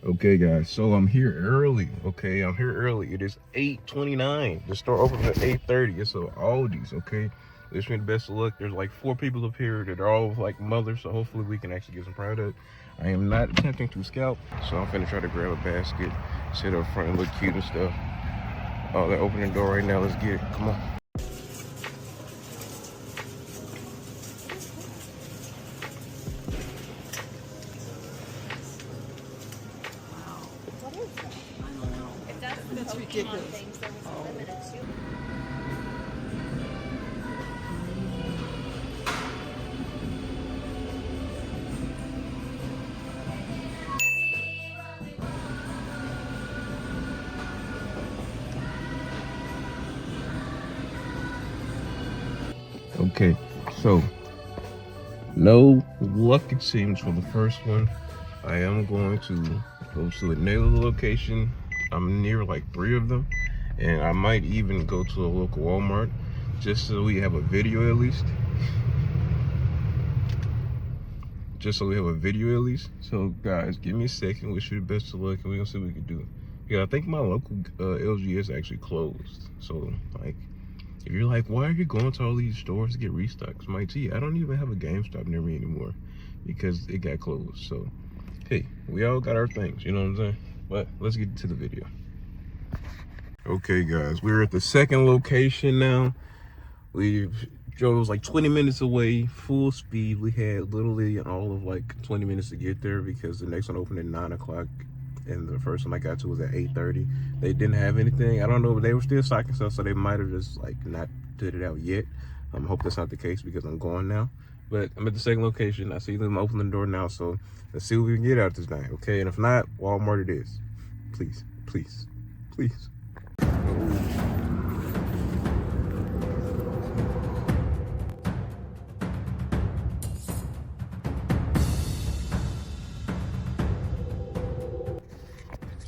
Okay guys, so I'm here early. Okay, I'm here early. It is 8:29. The store opens at 8:30. It's a Aldi's. Okay, wish me the best of luck. There's like 4 people up here that are all like mothers, so hopefully we can actually get some product. I am not attempting to scalp, so I'm finna try to grab a basket, sit up front and look cute and stuff. Oh, they're opening the door right now. Let's get it. Come on. That's ridiculous. Things, there was a limited to. Okay, so no luck it seems for the first one. I am going to go to another location. I'm near like 3 of them, and I might even go to a local Walmart just so we have a video at least. So guys, give me a second. Wish you the best of luck, and we're gonna see what we can do. Yeah, I think my local LG is actually closed. So like, if you're like, why are you going to all these stores to get restocks? My T, I don't even have a GameStop near me anymore because it got closed. So hey, we all got our things, you know what I'm saying? But let's get to the video. Okay guys, we're at the second location now. We drove like 20 minutes away, full speed. We had literally all of like 20 minutes to get there because the next one opened at 9 o'clock and the first one I got to was at 8:30. They didn't have anything. I don't know, but they were still stocking stuff, so they might have just like not did it out yet. I hope that's not the case because I'm going now. But I'm at the second location. I see them opening the door now, so let's see what we can get out this night, okay? And if not, Walmart it is. Please, please, please.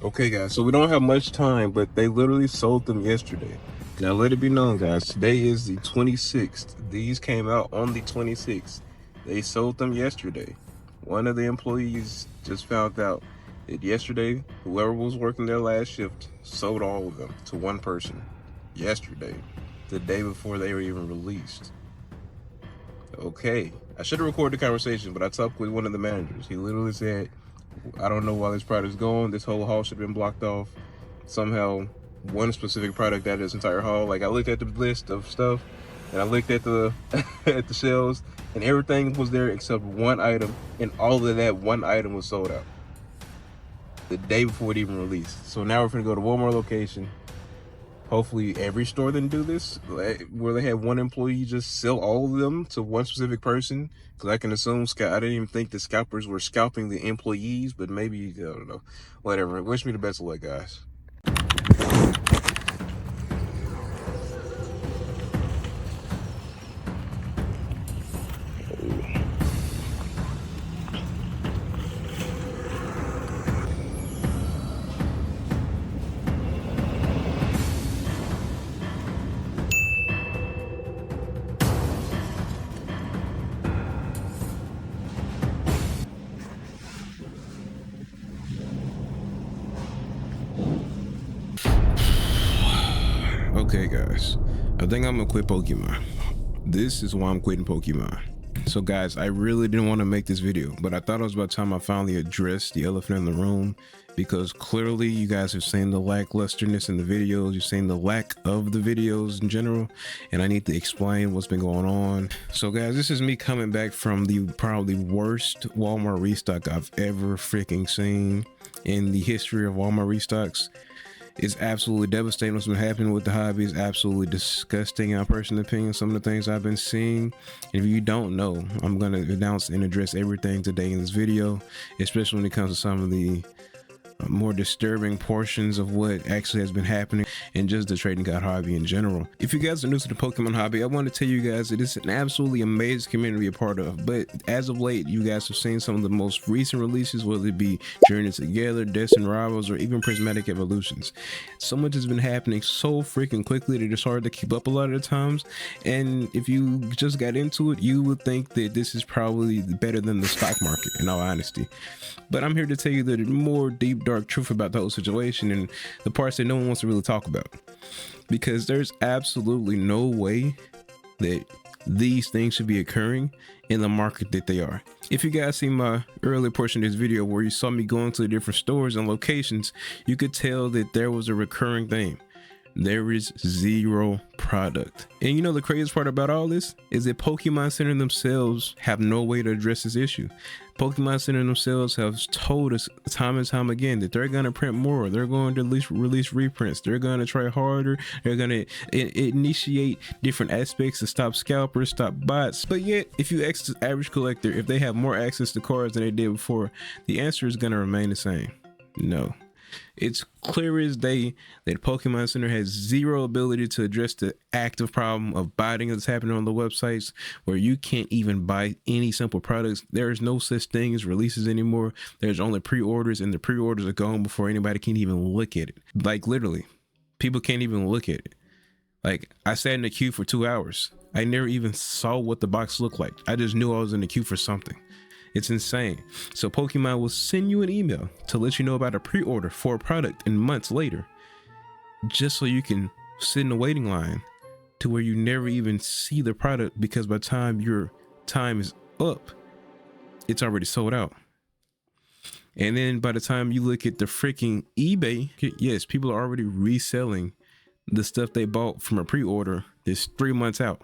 Okay guys, so we don't have much time, but they literally sold them yesterday. Now let it be known guys, today is the 26th. These came out on the 26th. They sold them yesterday. One of the employees just found out that yesterday, whoever was working their last shift sold all of them to one person yesterday, the day before they were even released. Okay, I should have recorded the conversation, but I talked with one of the managers. He literally said, I don't know why this product is going. This whole haul should have been blocked off. Somehow, one specific product out of this entire haul. Like I looked at the list of stuff, and I looked at the at the shelves, and everything was there except one item, and all of that one item was sold out the day before it even released. So now we're gonna go to one more location. Hopefully every store didn't do this, where they have one employee just sell all of them to one specific person. Because I can assume, I didn't even think the scalpers were scalping the employees, but maybe, I don't know. Whatever, wish me the best of luck, guys. Okay guys, I think I'm gonna quit Pokemon. This is why I'm quitting Pokemon. So guys, I really didn't want to make this video, but I thought it was about time I finally addressed the elephant in the room, because clearly you guys have seen the lacklusterness in the videos, you've seen the lack of the videos in general, and I need to explain what's been going on. So guys, this is me coming back from the probably worst Walmart restock I've ever freaking seen in the history of Walmart restocks. It's absolutely devastating what's been happening with the hobby. It's absolutely disgusting in my personal opinion, some of the things I've been seeing. And if you don't know, I'm going to announce and address everything today in this video, especially when it comes to some of the more disturbing portions of what actually has been happening and just the trading card hobby in general. If you guys are new to the Pokemon hobby, I want to tell you guys that it's an absolutely amazing community to be a part of. But as of late, you guys have seen some of the most recent releases, whether it be Journey Together, Destined Rivals, or even Prismatic Evolutions. So much has been happening so freaking quickly that it's hard to keep up a lot of the times. And if you just got into it, you would think that this is probably better than the stock market, in all honesty. But I'm here to tell you that more deep dark truth about the whole situation and the parts that no one wants to really talk about, because there's absolutely no way that these things should be occurring in the market that they are. If you guys see my earlier portion of this video where you saw me going to the different stores and locations, you could tell that there was a recurring theme. There is zero product. And you know the craziest part about all this is that Pokemon Center themselves have no way to address this issue. Pokemon Center themselves have told us time and time again that they're going to print more. They're going to release reprints. They're going to try harder. They're going to initiate different aspects to stop scalpers, stop bots. But yet, if you ask the average collector if they have more access to cards than they did before, the answer is going to remain the same. No. It's clear as day that Pokemon Center has zero ability to address the active problem of botting that's happening on the websites, where you can't even buy any simple products. There is no such thing as releases anymore. There's only pre-orders, and the pre-orders are gone before anybody can even look at it. Like literally, people can't even look at it. Like, I sat in the queue for 2 hours. I never even saw what the box looked like. I just knew I was in the queue for something. It's insane. So Pokemon will send you an email to let you know about a pre-order for a product and months later, just so you can sit in the waiting line to where you never even see the product, because by the time your time is up, it's already sold out. And then by the time you look at the freaking eBay, yes, people are already reselling the stuff they bought from a pre-order that's 3 months out.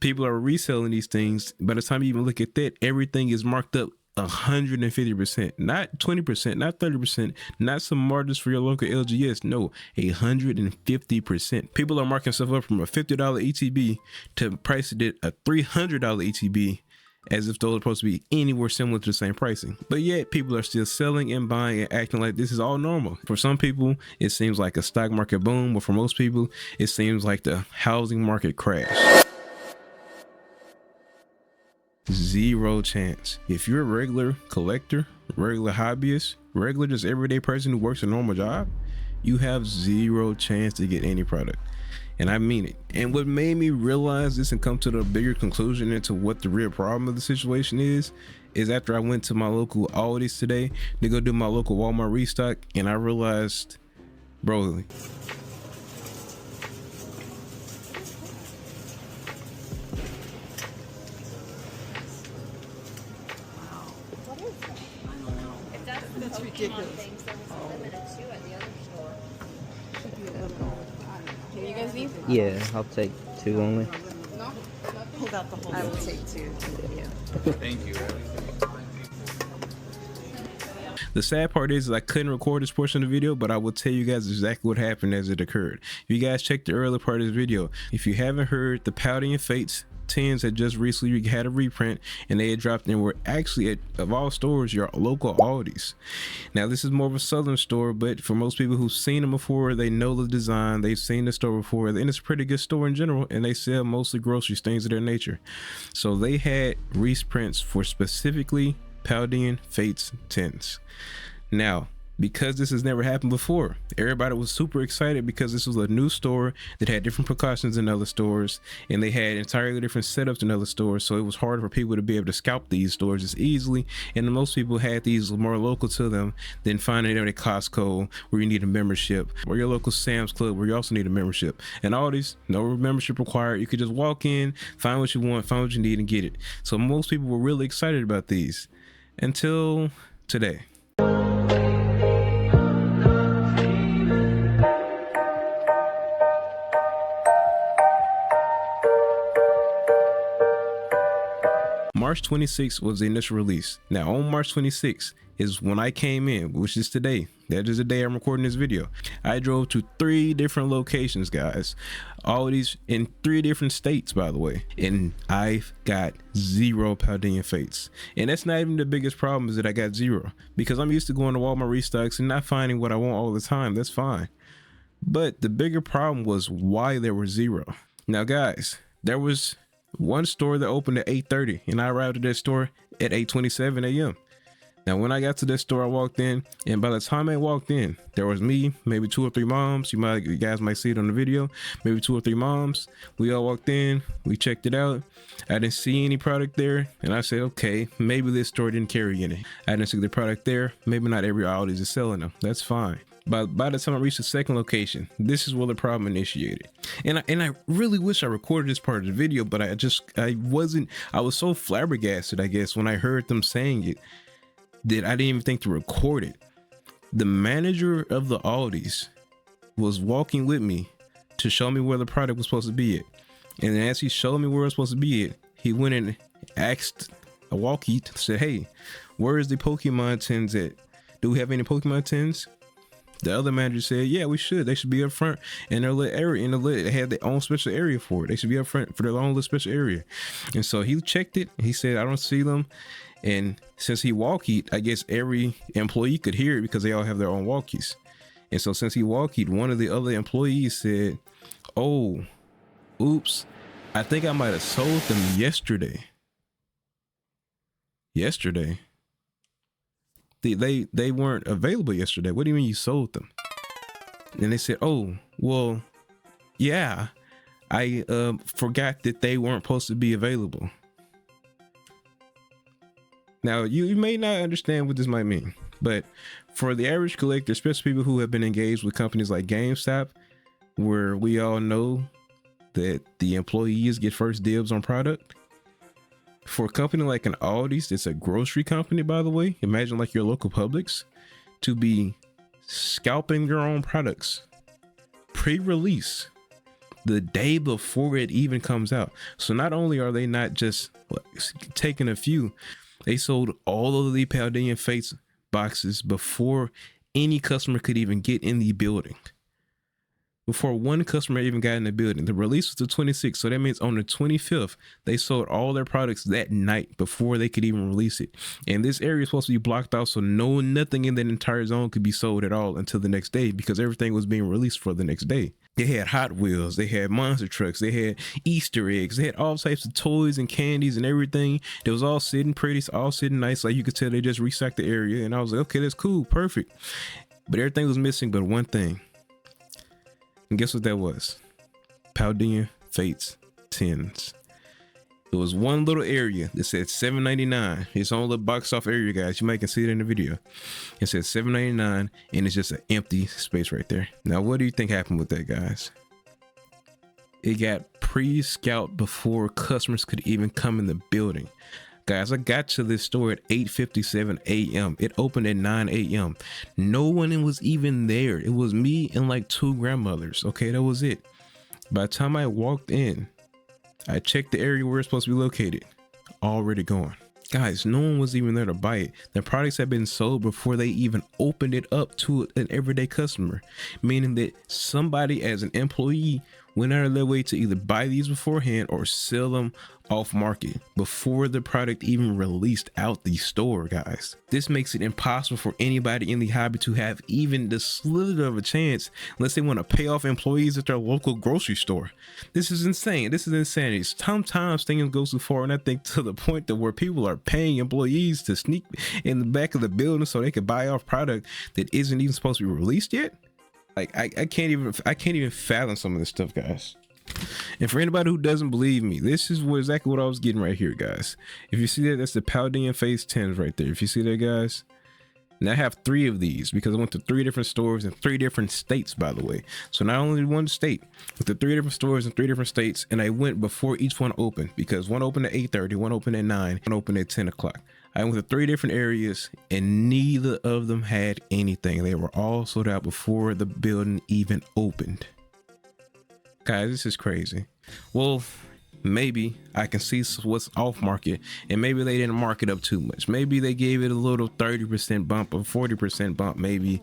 People are reselling these things. By the time you even look at that, everything is marked up 150%, not 20%, not 30%, not some artists for your local LGS. No, 150%. People are marking stuff up from a $50 ETB to pricing it a $300 ETB, as if those are supposed to be anywhere similar to the same pricing. But yet people are still selling and buying and acting like this is all normal. For some people, it seems like a stock market boom, but for most people, it seems like the housing market crash. Zero chance. If you're a regular collector, regular hobbyist, regular just everyday person who works a normal job, you have zero chance to get any product. And I mean it. And what made me realize this and come to the bigger conclusion into what the real problem of the situation is after I went to my local Aldi's today to go do my local Walmart restock, and I realized, bro, that's ridiculous. Things that was limited to at the other store. Here, you guys need? Yeah, I'll take 2 only. No? Hold out the whole I will take 2. Yeah. Thank you. the sad part is I couldn't record this portion of the video, but I will tell you guys exactly what happened as it occurred. If you guys checked the earlier part of this video, if you haven't heard, the Paldean Fates 10s had just recently had a reprint, and they had dropped in were actually at, of all stores, your local Aldi's. Now this is more of a southern store, but for most people who've seen them before, they know the design, they've seen the store before, and it's a pretty good store in general, and they sell mostly groceries, things of their nature. So they had reprints for specifically Paldean Fates 10s. Now, because this has never happened before, everybody was super excited because this was a new store that had different precautions than other stores, and they had entirely different setups than other stores, so it was harder for people to be able to scalp these stores as easily, and most people had these more local to them than finding it at Costco where you need a membership, or your local Sam's Club where you also need a membership. And all these, no membership required, you could just walk in, find what you want, find what you need, and get it. So most people were really excited about these until today. March 26th was the initial release. Now on March 26th is when I came in, which is today. That is the day I'm recording this video. I drove to 3 different locations, guys. All of these in 3 different states, by the way. And I've got 0 Paldean Fates. And that's not even the biggest problem, is that I got 0. Because I'm used to going to Walmart restocks and not finding what I want all the time. That's fine. But the bigger problem was why there were 0. Now guys, there was one store that opened at 8:30, and I arrived at that store at 8:27 a.m. Now, when I got to this store, I walked in, and by the time I walked in, there was me, maybe 2 or 3 moms. You guys might see it on the video. Maybe 2 or 3 moms. We all walked in. We checked it out. I didn't see any product there, and I said, okay, maybe this store didn't carry any. I didn't see the product there. Maybe not every Aldi's is selling them. That's fine. But by the time I reached the second location, this is where the problem initiated. And I really wish I recorded this part of the video, but I was so flabbergasted, I guess, when I heard them saying it, that I didn't even think to record it. The manager of the Aldi's was walking with me to show me where the product was supposed to be at. And as he showed me where it was supposed to be at, he went and asked a walkie, said, hey, where is the Pokemon tins at? Do we have any Pokemon tins? The other manager said, yeah, we should. They should be up front in their little area. They had their own special area for it. They should be up front for their own little special area. And so he checked it. He said, I don't see them. And since he walkied, I guess every employee could hear it because they all have their own walkies. And so since he walkied, one of the other employees said, oh, oops, I think I might have sold them yesterday. Yesterday? They weren't available yesterday. What do you mean you sold them? And they said, oh, well, yeah, I forgot that they weren't supposed to be available. Now, you may not understand what this might mean, but for the average collector, especially people who have been engaged with companies like GameStop, where we all know that the employees get first dibs on product, for a company like an Aldi's, it's a grocery company, by the way, imagine like your local Publix, to be scalping your own products pre-release the day before it even comes out. So not only are they not just taking a few, they sold all of the Paldean Fates boxes before any customer could even get in the building. Before one customer even got in the building. The release was the 26th, so that means on the 25th, they sold all their products that night before they could even release it. And this area is supposed to be blocked out, so nothing in that entire zone could be sold at all until the next day, because everything was being released for the next day. They had Hot Wheels, they had monster trucks, they had Easter eggs, they had all types of toys and candies and everything. It was all sitting pretty, all sitting nice. Like you could tell they just restocked the area. And I was like, okay, that's cool, perfect. But everything was missing but one thing. And guess what that was? Paldean Fates tins. It was one little area that said $7.99. It's on the box off area, guys. You might can see it in the video. It says $7.99, and it's just an empty space right there. Now, what do you think happened with that, guys? It got pre-scalped before customers could even come in the building. Guys, I got to this store at 8:57 a.m. It opened at 9 a.m. No one was even there. It was me and like 2 grandmothers. Okay, that was it. By the time I walked in, I checked the area where it's supposed to be located. Already gone. Guys, no one was even there to buy it. The products had been sold before they even opened it up to an everyday customer, meaning that somebody as an employee went out of their way to either buy these beforehand or sell them off market before the product even released out the store, guys. This makes it impossible for anybody in the hobby to have even the slither of a chance unless they want to pay off employees at their local grocery store. This is insane. This is insanity. Sometimes things go too far, and I think to the point that where people are paying employees to sneak in the back of the building so they could buy off product that isn't even supposed to be released yet. Like I can't even fathom some of this stuff, guys. And for anybody who doesn't believe me, this is exactly what I was getting right here, guys. If you see that, that's the Paldean Fates 10s right there. If you see that, guys. Now I have 3 of these because I went to 3 different stores in 3 different states, by the way. So not only one state, but the 3 different stores in 3 different states, and I went before each one opened because one opened at 8:30, one opened at 9, one opened at 10 o'clock. I went to 3 different areas and neither of them had anything. They were all sold out before the building even opened. Guys, this is crazy. Well, maybe I can see what's off market, and maybe they didn't mark it up too much. Maybe they gave it a little 30% bump or 40% bump. Maybe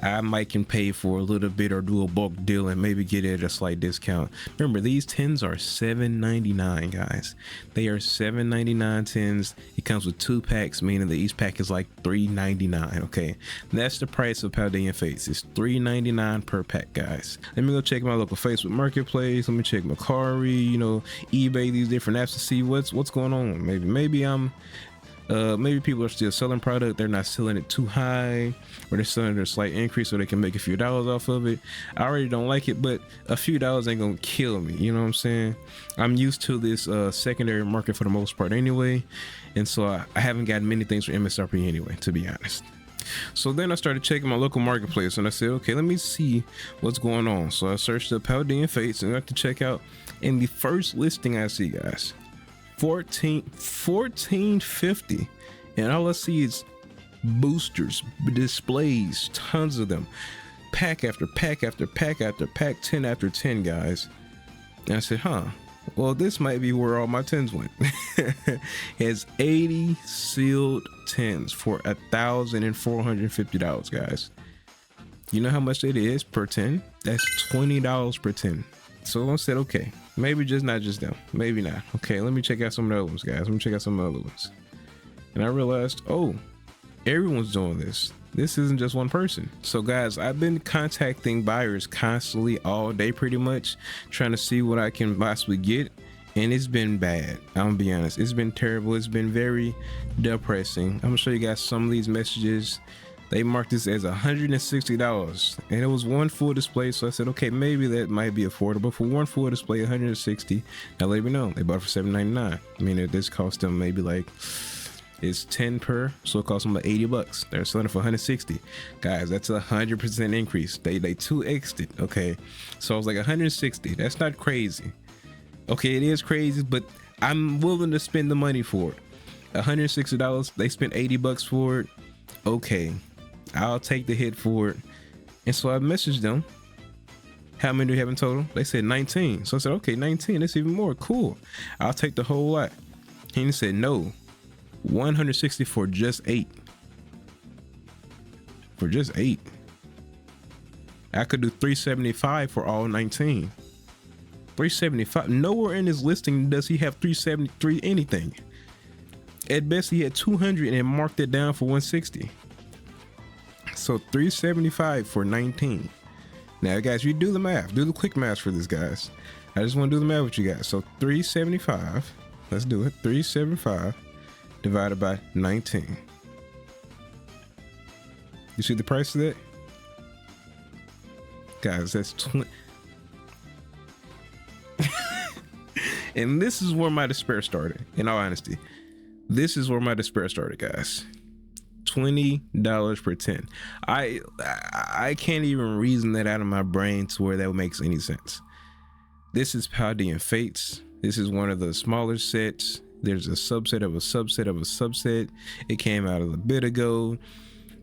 I might can pay for a little bit or do a bulk deal and maybe get it at a slight discount. Remember, these tins are $7.99, guys. They are $7.99 tins. It comes with 2 packs, meaning that each pack is like $3.99. Okay, that's the price of Paldean Fates. It's $3.99 per pack, guys. Let me go check my local Facebook Marketplace. Let me check Macari, eBay, these different apps to see what's going on. Maybe I'm Maybe people are still selling product, they're not selling it too high, or they're selling it at a slight increase so they can make a few dollars off of it. I already don't like it, but a few dollars ain't gonna kill me, you know what I'm saying? I'm used to this secondary market for the most part anyway, and so I haven't gotten many things for MSRP anyway, to be honest. So then I started checking my local marketplace and I said, okay, let me see what's going on. So I searched up Paldeanfates and I got to check out, and the first listing I see, guys, 1450, and all I see is boosters, displays, tons of them, pack after pack after pack after pack, 10 after 10, guys. And I said, well, this might be where all my 10s went. It has 80 sealed 10s for $1,450, guys. You know how much it is per 10? That's $20 per 10. So I said, okay, maybe not just them, maybe not. Okay, let me check out some of the other ones, guys. Let me check out some of the other ones. And I realized, oh, everyone's doing this. This isn't just one person. So guys, I've been contacting buyers constantly all day pretty much, trying to see what I can possibly get, and it's been bad. I'm gonna be honest, it's been terrible. It's been very depressing. I'm gonna show you guys some of these messages. They marked this as $160, and it was one full display. So I said, okay, maybe that might be affordable for one full display. $160. Now let me know, they bought it for $7.99. I mean, this cost them maybe like, it's 10 per, so it costs them like $80. They're selling it for 160. Guys, that's 100% increase. They 2x'd it. Okay, so I was like 160. That's not crazy. Okay, it is crazy, but I'm willing to spend the money for it. $160. They spent $80 for it. Okay, I'll take the hit for it. And so I messaged them. How many do you have in total? They said 19. So I said, okay, 19. That's even more. Cool. I'll take the whole lot. And he said, no. 160 for just 8. For just 8. I could do 375 for all 19. 375. Nowhere in his listing does he have 373 anything. At best he had 200 and marked it down for 160. So 375 for 19. Now guys, you do the math. Do the quick math for this, guys. I just want to do the math with you guys. So 375. Let's do it. 375 divided by 19. You see the price of that? Guys, that's 20. And this is where my despair started, in all honesty. This is where my despair started, guys. $20 per 10. I can't even reason that out of my brain to where that makes any sense. This is Paldeanfates. This is one of the smaller sets. There's a subset of a subset of a subset. It came out a bit ago.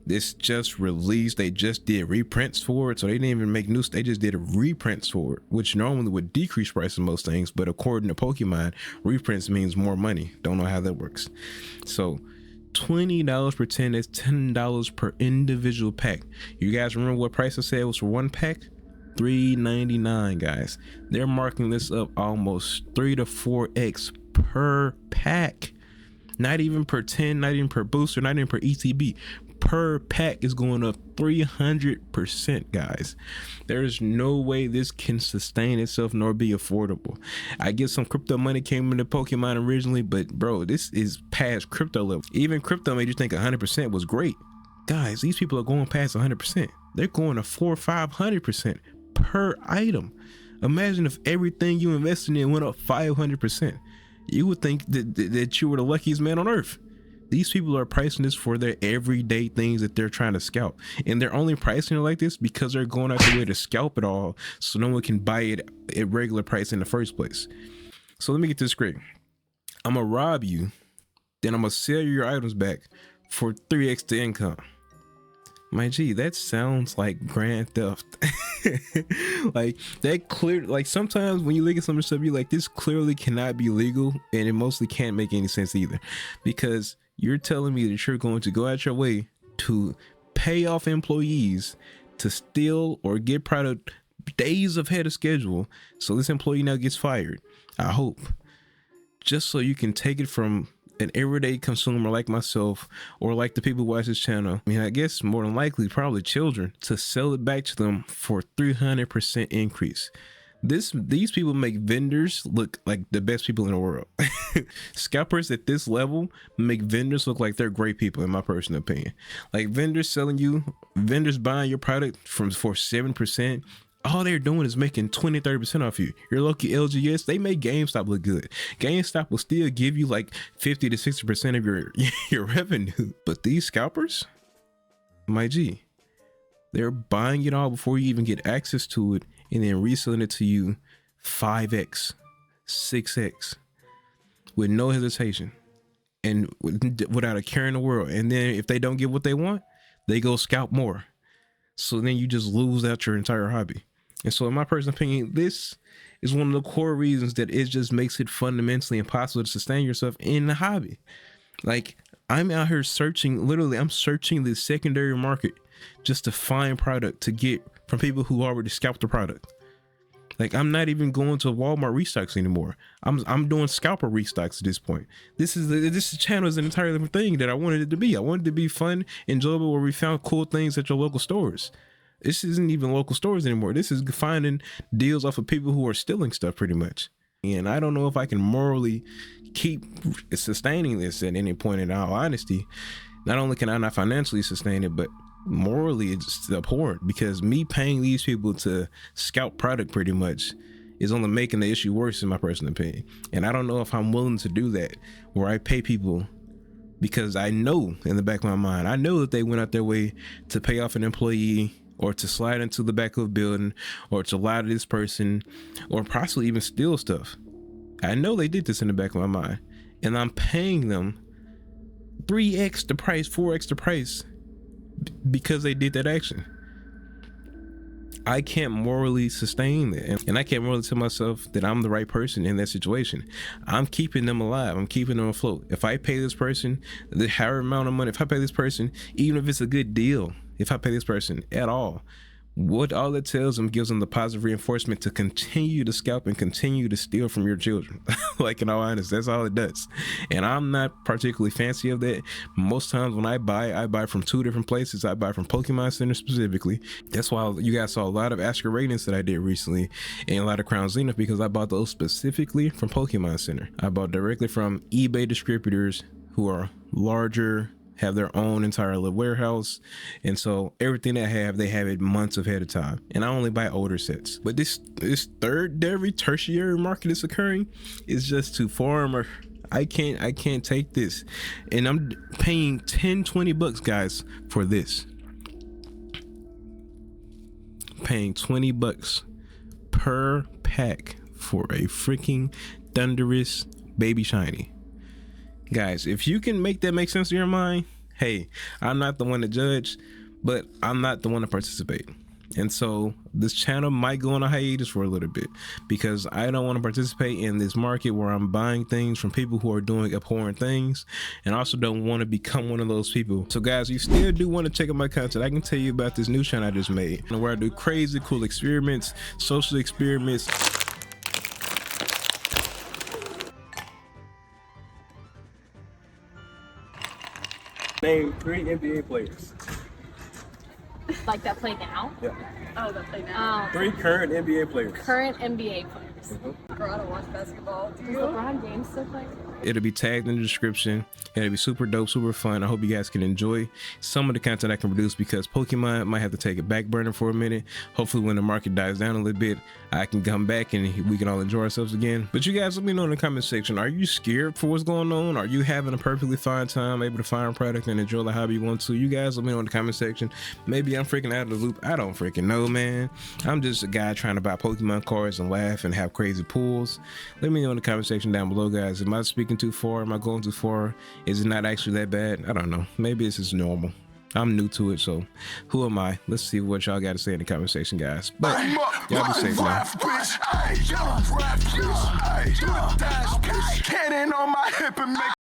This just released. They just did reprints for it, so they didn't even make new. They just did a reprints for it, which normally would decrease price of most things, but according to Pokemon, reprints means more money. Don't know how that works. So $20 per 10. That's $10 per individual pack. You guys remember what price I said was for one pack? $3.99, guys. They're marking this up almost 3 to 4x per pack. Not even per 10, not even per booster, not even per ETB. Per pack is going up 300%, guys. There is no way this can sustain itself nor be affordable. I get some crypto money came into Pokemon originally, but bro, this is past crypto level. Even crypto made you think 100% was great. Guys, these people are going past 100%. They're going to 400% or 500% per item. Imagine if everything you invested in went up 500%. You would think that you were the luckiest man on earth. These people are pricing this for their everyday things that they're trying to scalp, and they're only pricing it like this because they're going out the way to scalp it all so no one can buy it at regular price in the first place. So let me get this straight. I'm gonna rob you, then I'm gonna sell your items back for 3x the income. My G, that sounds like grand theft. Like that clear, like sometimes when you look at some of the stuff, you're like, this clearly cannot be legal, and it mostly can't make any sense either, because you're telling me that you're going to go out your way to pay off employees to steal or get product days ahead of schedule, so this employee now gets fired, I hope, just so you can take it from an everyday consumer like myself, or like the people who watch this channel. I mean, I guess more than likely probably children, to sell it back to them for 300% increase. These people make vendors look like the best people in the world. Scalpers at this level make vendors look like they're great people, in my personal opinion. Like vendors buying your product for 7%. All they're doing is making 20-30% off you. Your local LGS, they make GameStop look good. GameStop will still give you like 50 to 60% of your revenue. But these scalpers, my G, they're buying it all before you even get access to it and then reselling it to you 5x, 6x with no hesitation and without a care in the world. And then if they don't get what they want, they go scalp more. So then you just lose out your entire hobby. And so in my personal opinion, this is one of the core reasons that it just makes it fundamentally impossible to sustain yourself in the hobby. Like, I'm out here searching, literally, I'm searching the secondary market just to find product to get from people who already scalped the product. Like, I'm not even going to Walmart restocks anymore. I'm doing scalper restocks at this point. This channel is an entirely different thing that I wanted it to be. I wanted it to be fun, enjoyable, where we found cool things at your local stores. This isn't even local stores anymore. This is finding deals off of people who are stealing stuff, pretty much. And I don't know if I can morally keep sustaining this at any point, in all honesty. Not only can I not financially sustain it, but morally it's abhorrent, because me paying these people to scalp product pretty much is only making the issue worse, in my personal opinion. And I don't know if I'm willing to do that, where I pay people because I know in the back of my mind, I know that they went out their way to pay off an employee, or to slide into the back of a building, or to lie to this person, or possibly even steal stuff. I know they did this in the back of my mind, and I'm paying them 3x the price, 4x the price, because they did that action. I can't morally sustain that, and I can't morally tell myself that I'm the right person in that situation. I'm keeping them alive. I'm keeping them afloat. If I pay this person the higher amount of money, if I pay this person, even if it's a good deal, if I pay this person at all, what all it tells them, gives them the positive reinforcement to continue to scalp and continue to steal from your children. Like, in all honesty, that's all it does. And I'm not particularly fancy of that. Most times when I buy from 2 different places. I buy from Pokemon Center specifically. That's why you guys saw a lot of Ask Your Ratings that I did recently, and a lot of Crown Zenith, because I bought those specifically from Pokemon Center. I bought directly from eBay distributors who are larger, have their own entire little warehouse, and so everything they have it months ahead of time. And I only buy older sets. But this tertiary market is occurring is just too far. I can't take this, and I'm paying $10-20 guys for this. Paying $20 per pack for a freaking thunderous baby shiny. Guys, if you can make that make sense in your mind, hey, I'm not the one to judge, but I'm not the one to participate. And so this channel might go on a hiatus for a little bit, because I don't want to participate in this market where I'm buying things from people who are doing abhorrent things, and also don't want to become one of those people. So guys, you still do want to check out my content. I can tell you about this new channel I just made, where I do crazy cool experiments, social experiments. Name 3 NBA players. Like that play now? Yeah. Oh, that play now. 3 current NBA players. Current NBA players. Girl, I don't watch basketball. Do Does you? LeBron James still play? It'll be tagged in the description. It'll be super dope, super fun. I hope you guys can enjoy some of the content I can produce, because Pokemon might have to take a back burner for a minute. Hopefully when the market dies down a little bit, I can come back and we can all enjoy ourselves again. But you guys, let me know in the comment section, are you scared for what's going on? Are you having a perfectly fine time, able to find a product and enjoy the hobby you want to? You guys, let me know in the comment section. Maybe I'm freaking out of the loop. I don't freaking know, man. I'm just a guy trying to buy Pokemon cards and laugh and have crazy pulls. Let me know in the comment section down below, guys. Am I speaking too far? Am I going too far? Is it not actually that bad? I don't know. Maybe it's just normal. I'm new to it, so who am I? Let's see what y'all got to say in the comment section, guys. But y'all be safe now. Cannon on my hip and make